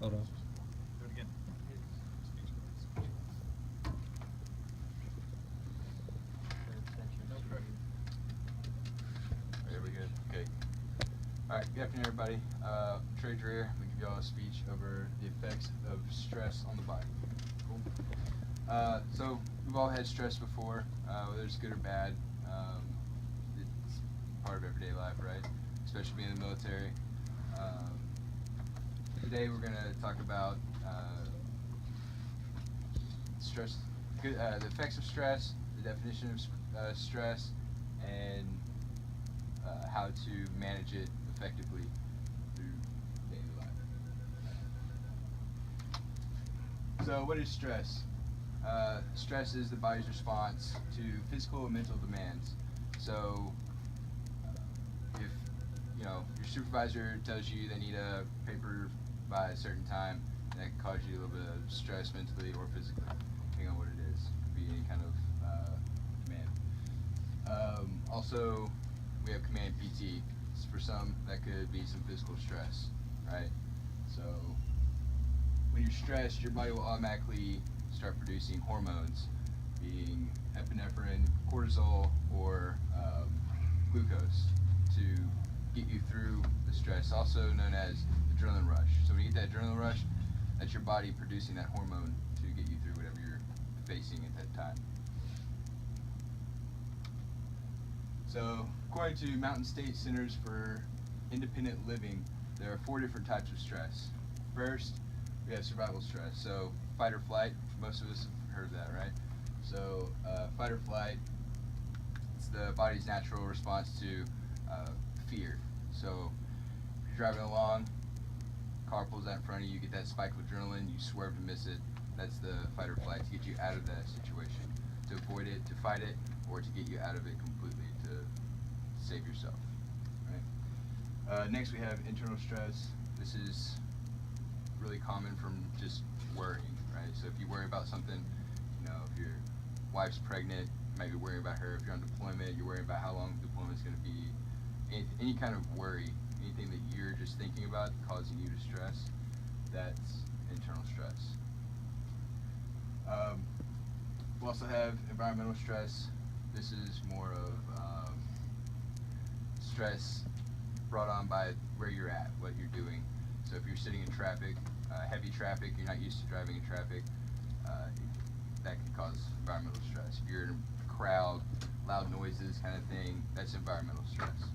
Hold on. Do it again. No pressure. There we go. Okay. All right. Good afternoon, everybody. Trey Dreer. We give y'all a speech over the effects of stress on the body. Cool. So we've all had stress before, whether it's good or bad. It's part of everyday life, right? Especially being in the military. Today we're going to talk about stress, the effects of stress, the definition of stress, and how to manage it effectively through daily life. So what is stress? Stress is the body's response to physical and mental demands. So if your supervisor tells you they need a paper by a certain time, that can cause you a little bit of stress mentally or physically, depending on what it is. It could be any kind of demand. Also, we have command PT. For some, that could be some physical stress, right? So when you're stressed, your body will automatically start producing hormones, being epinephrine, cortisol, or glucose, to get you through the stress, also known as adrenaline rush. So when you get that adrenaline rush, that's your body producing that hormone to get you through whatever you're facing at that time. So according to Mountain State Centers for Independent Living, there are 4 different types of stress. First, we have survival stress. So fight or flight, most of us have heard of that, right? So fight or flight, it's the body's natural response to fear. So if you're driving along, car pulls out in front of you, you get that spike of adrenaline, you swerve to miss it. That's the fight or flight, to get you out of that situation, to avoid it, to fight it, or to get you out of it completely, to save yourself, right? Next we have internal stress. This is really common from just worrying, right? So if you worry about something, if your wife's pregnant, you might be worrying about her. If you're on deployment, you're worrying about how long deployment's going to be. Any kind of worry, anything that you're just thinking about causing you to stress, that's internal stress. We also have environmental stress. This is more of stress brought on by where you're at, what you're doing. So if you're sitting in traffic, heavy traffic, you're not used to driving in traffic, that can cause environmental stress. If you're in a crowd, loud noises kind of thing, that's environmental stress.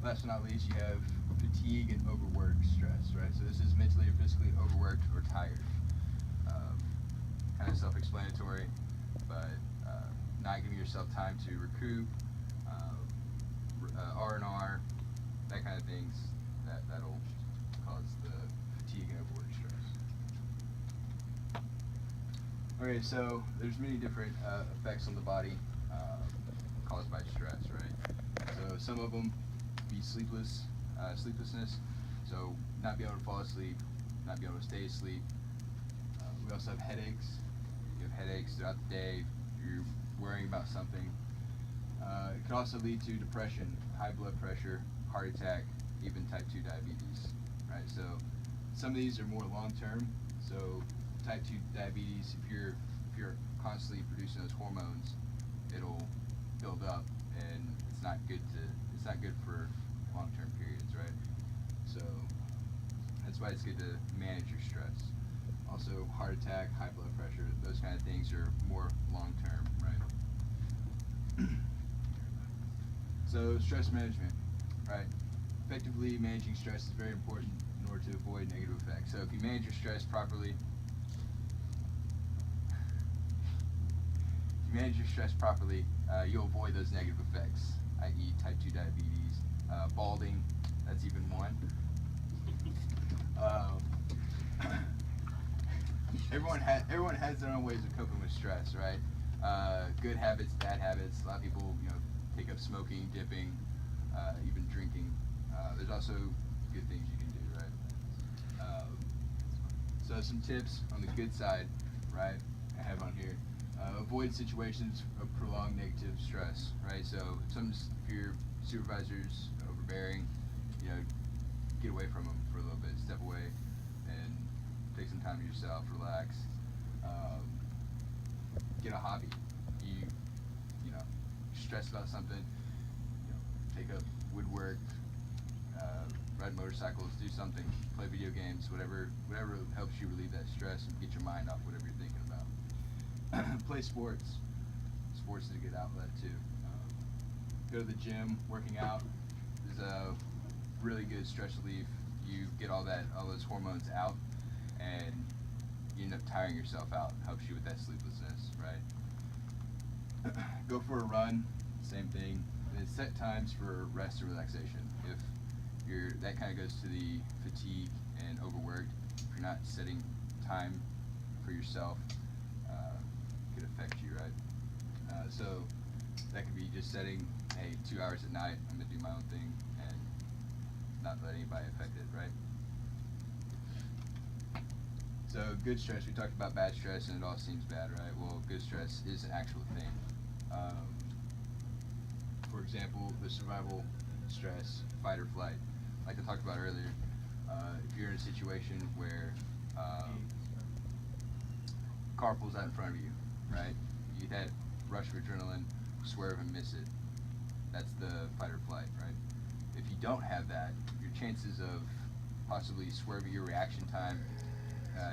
Last but not least, you have fatigue and overwork stress, right? So this is mentally or physically overworked or tired. Kind of self-explanatory, but not giving yourself time to recoup, R&R, that kind of things, that'll cause the fatigue and overwork stress. Okay, so there's many different effects on the body caused by stress, right? So some of them be sleeplessness, so not being able to fall asleep, not being able to stay asleep. We also have headaches. You have headaches throughout the day, you're worrying about something. It can also lead to depression, high blood pressure, heart attack, even type 2 diabetes, right? So some of these are more long-term. So type 2 diabetes, if you're constantly producing those hormones, it'll build up, and it's not good for long-term periods, right? So that's why it's good to manage your stress. Also, heart attack, high blood pressure, those kind of things are more long-term, right? So stress management, right? Effectively managing stress is very important in order to avoid negative effects. So if you manage your stress properly, you'll avoid those negative effects, i.e. type 2 diabetes, balding, that's even one. Everyone has their own ways of coping with stress, right? Good habits, bad habits. A lot of people, take up smoking, dipping, even drinking. There's also good things you can do, right? So some tips on the good side, right? I have on here. Avoid situations of prolonged negative stress, right? So if your supervisor's overbearing, get away from them for a little bit, step away, and time to yourself, relax. Get a hobby. You know, stress about something, take up woodwork, ride motorcycles, do something, play video games, whatever helps you relieve that stress and get your mind off whatever you're thinking about. Play sports. Sports is a good outlet too. Go to the gym. Working out is a really good stress relief. You get all those hormones out, and you end up tiring yourself out. Helps you with that sleeplessness, right? Go for a run. Same thing. And set times for rest and relaxation. If that kind of goes to the fatigue and overworked. If you're not setting time for yourself, it could affect you, right? So that could be just setting, hey, 2 hours at night, I'm gonna do my own thing and not let anybody affect it, right? So good stress, we talked about bad stress and it all seems bad, right? Well, good stress is an actual thing. For example, the survival stress, fight or flight. Like I talked about earlier, if you're in a situation where car pulls out in front of you, right? You had rush of adrenaline, swerve and miss it. That's the fight or flight, right? If you don't have that, your chances of possibly swerving, your reaction time,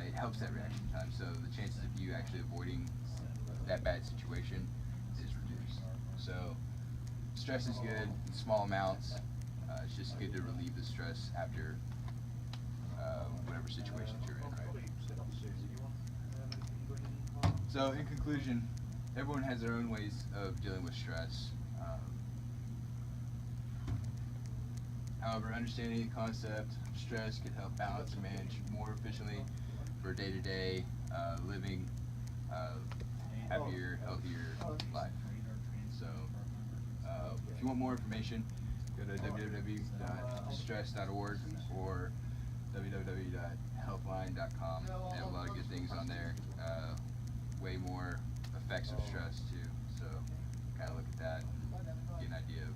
it helps that reaction time. So the chances of you actually avoiding that bad situation is reduced. So stress is good in small amounts. It's just good to relieve the stress after whatever situations you're in, right? So in conclusion, everyone has their own ways of dealing with stress. However, understanding the concept of stress can help balance and manage more efficiently for day-to-day living, happier, healthier life. So if you want more information, go to www.stress.org or www.healthline.com. They have a lot of good things on there. Way more effects of stress too. So kind of look at that and get an idea of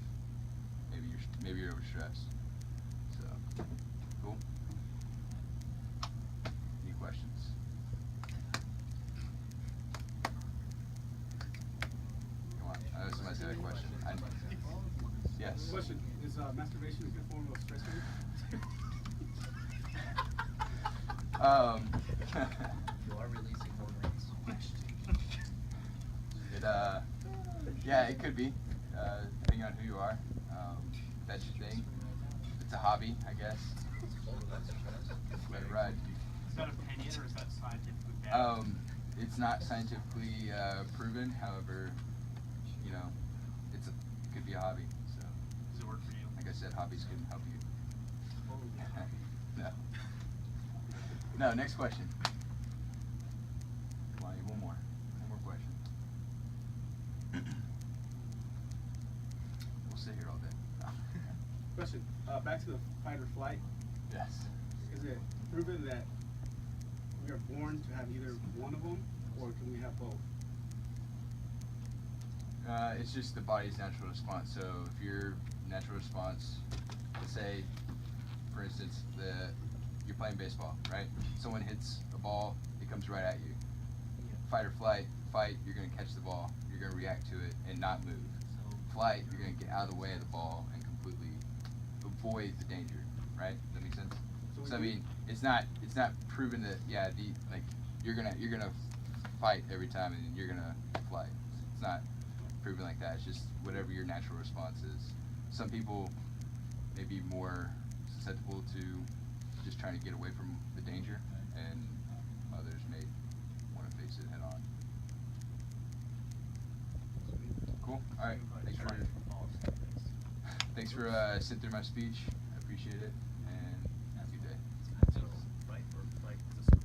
maybe you're overstressed. So cool. Any questions? Come on. I know somebody's got a question. Yes. Question: is masturbation a good form of stress relief? You are releasing hormones. Yeah, it could be, depending on who you are. That's your thing. It's a hobby, I guess. Let it ride. Is that opinion or is that scientifically backed? It's not scientifically proven. However, it could be a hobby. So, Does it work for you? like I said, hobbies can help you. No. No. Next question. Come on, one more. One more question. We'll sit here all day. Question: back to the fight or flight. Yes. Is it proven that we are born to have either one of them, or can we have both? It's just the body's natural response. So if your natural response, let's say, for instance, you're playing baseball, right? Someone hits a ball, it comes right at you. Fight or flight, you're going to catch the ball, you're going to react to it and not move. Flight, you're going to get out of the way of the ball and completely avoid the danger, right? Does that make sense? So I mean, it's not proven that you're gonna fight every time and you're gonna fly. It's not proven like that. It's just whatever your natural response is. Some people may be more susceptible to just trying to get away from the danger, and others may want to face it head on. Cool. All right. Thanks for sitting through my speech. I appreciate it.